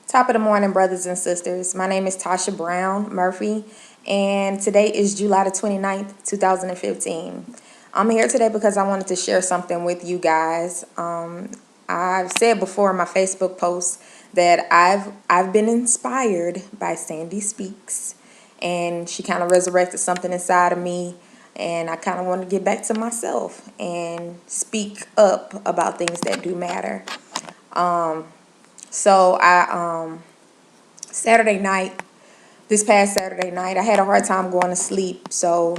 Top of the morning, brothers and sisters. My name is Tasha Brown Murphy, and today is July the 29th, 2015. I'm here today because I wanted to share something with you guys. I've said before in my Facebook post that I've been inspired by Sandy Speaks, and she kind of resurrected something inside of me, and I kind of want to get back to myself and speak up about things that do matter. So Saturday night, this past Saturday night, I had a hard time going to sleep. So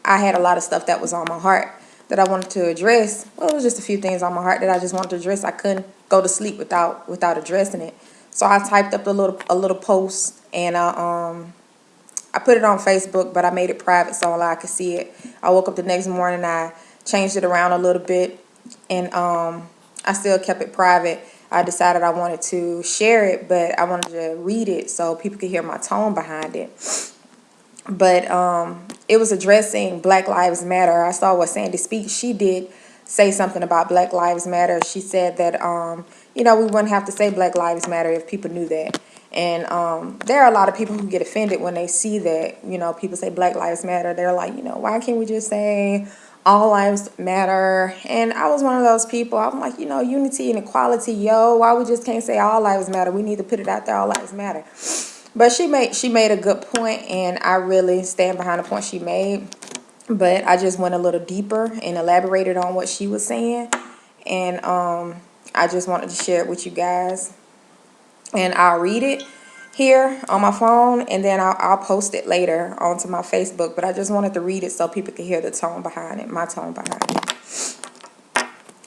I had a lot of stuff that was on my heart that I wanted to address. Well, it was just a few things on my heart that I just wanted to address. I couldn't go to sleep without addressing it. So I typed up a little post, and I put it on Facebook, but I made it private so only I could see it. I woke up the next morning, I changed it around a little bit, and I still kept it private. I decided I wanted to share it, but I wanted to read it so people could hear my tone behind it. But it was addressing Black Lives Matter. I saw what Sandy Speaks. She did say something about Black Lives Matter. She said that, we wouldn't have to say Black Lives Matter if people knew that. And there are a lot of people who get offended when they see that, people say Black Lives Matter. They're like, why can't we just say all lives matter? And I was one of those people. I'm like, unity and equality, why we just can't say all lives matter? We need to put it out there, all lives matter. But she made a good point, and I really stand behind the point she made. But I just went a little deeper and elaborated on what she was saying, and I just wanted to share it with you guys. And I'll read it here on my phone, and then I'll post it later onto my Facebook. But I just wanted to read it so people could hear the tone behind it, my tone behind it.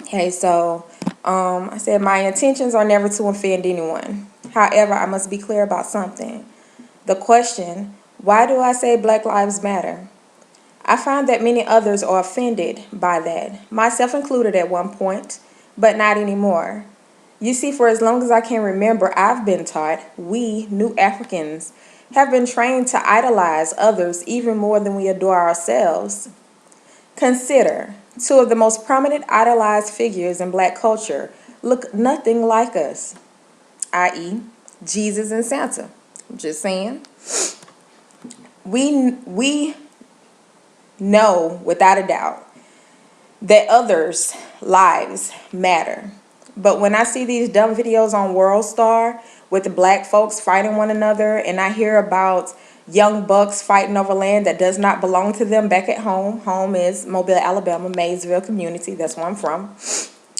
Okay, so I said, my intentions are never to offend anyone. However, I must be clear about something. The question, why do I say Black Lives Matter? I find that many others are offended by that, myself included at one point, but not anymore. You see, for as long as I can remember, I've been taught we, new Africans, have been trained to idolize others even more than we adore ourselves. Consider, two of the most prominent idolized figures in Black culture look nothing like us, i.e., Jesus and Santa. I'm just saying. We know without a doubt that others' lives matter. But when I see these dumb videos on World Star with the Black folks fighting one another, and I hear about young bucks fighting over land that does not belong to them back at home. Home is Mobile, Alabama, Maysville community. That's where I'm from.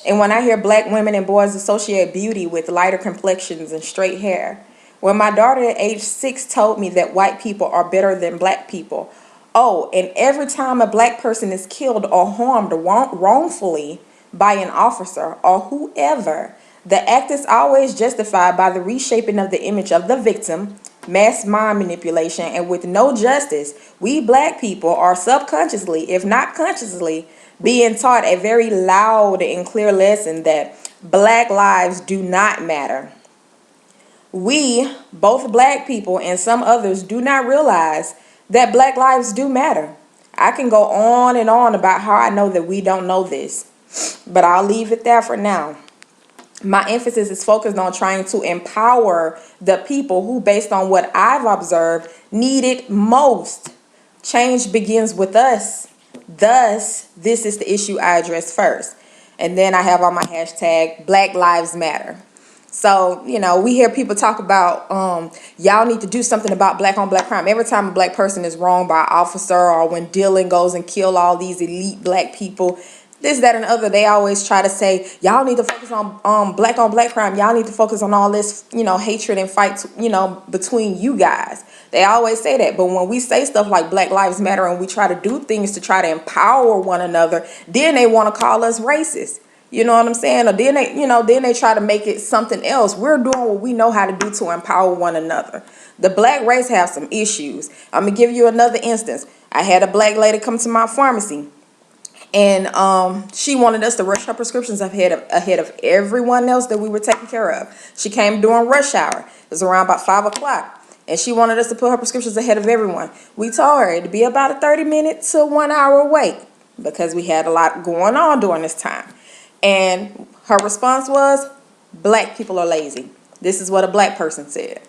And when I hear Black women and boys associate beauty with lighter complexions and straight hair. When my daughter at age 6 told me that white people are better than Black people. Oh, and every time a Black person is killed or harmed wrongfully by an officer or whoever, the act is always justified by the reshaping of the image of the victim, mass mind manipulation, and with no justice, we Black people are subconsciously, if not consciously, being taught a very loud and clear lesson that Black lives do not matter. We, both Black people and some others, do not realize that Black lives do matter. I can go on and on about how I know that we don't know this, but I'll leave it there for now. My emphasis is focused on trying to empower the people who, based on what I've observed, need it most. Change begins with us. Thus, this is the issue I address first. And then I have on my hashtag Black Lives Matter. So, we hear people talk about, y'all need to do something about Black on Black crime. Every time a Black person is wronged by an officer, or when Dylan goes and kill all these elite Black people, this, that, and the other, they always try to say, y'all need to focus on Black crime. Y'all need to focus on all this, hatred and fights, between you guys. They always say that. But when we say stuff like Black Lives Matter and we try to do things to try to empower one another, then they want to call us racist. You know what I'm saying? Or then they try to make it something else. We're doing what we know how to do to empower one another. The Black race have some issues. I'm going to give you another instance. I had a Black lady come to my pharmacy, and she wanted us to rush her prescriptions ahead of everyone else that we were taking care of. She came during rush hour. It was around about 5 o'clock. And she wanted us to put her prescriptions ahead of everyone. We told her it'd be about a 30-minute to 1 hour wait because we had a lot going on during this time. And her response was, Black people are lazy. This is what a black person said.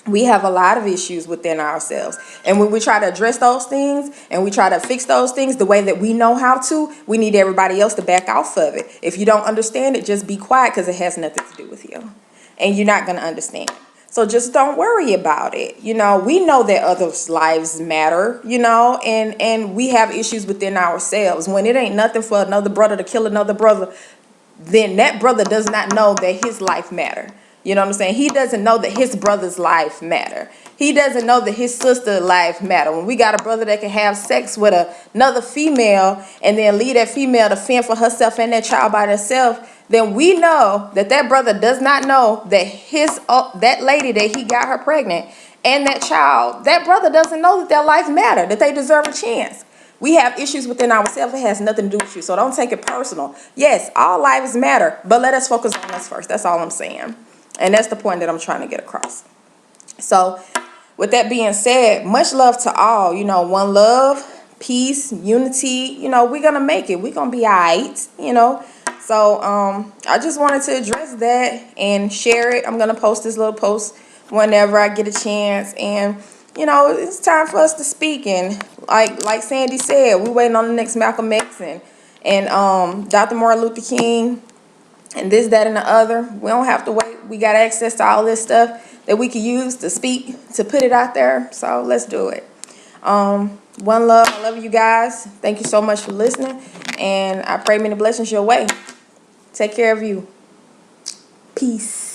We have a lot of issues within ourselves. And when we try to address those things and we try to fix those things the way that we know how to, we need everybody else to back off of it. If you don't understand it, just be quiet, because it has nothing to do with you. And you're not going to understand. So just don't worry about it. You know, we know that others' lives matter, you know, and we have issues within ourselves. When it ain't nothing for another brother to kill another brother, then that brother does not know that his life matter. You know what I'm saying? He doesn't know that his brother's life matter. He doesn't know that his sister's life matter. When we got a brother that can have sex with another female and then leave that female to fend for herself and that child by herself, then we know that that brother does not know that that lady that he got her pregnant and that child, that brother doesn't know that their life matter, that they deserve a chance. We have issues within ourselves. It has nothing to do with you. So don't take it personal. Yes, all lives matter, but let us focus on us first. That's all I'm saying. And that's the point that I'm trying to get across. So with that being said, much love to all. You know, one love, peace, unity. You know, we're going to make it. We're going to be all right, you know. So I just wanted to address that and share it. I'm going to post this little post whenever I get a chance. And, you know, it's time for us to speak. And like Sandy said, we're waiting on the next Malcolm X and Dr. Martin Luther King and this, that, and the other. We don't have to wait. We got access to all this stuff that we can use to speak, to put it out there. So let's do it. One love. I love you guys. Thank you so much for listening. And I pray many blessings your way. Take care of you. Peace.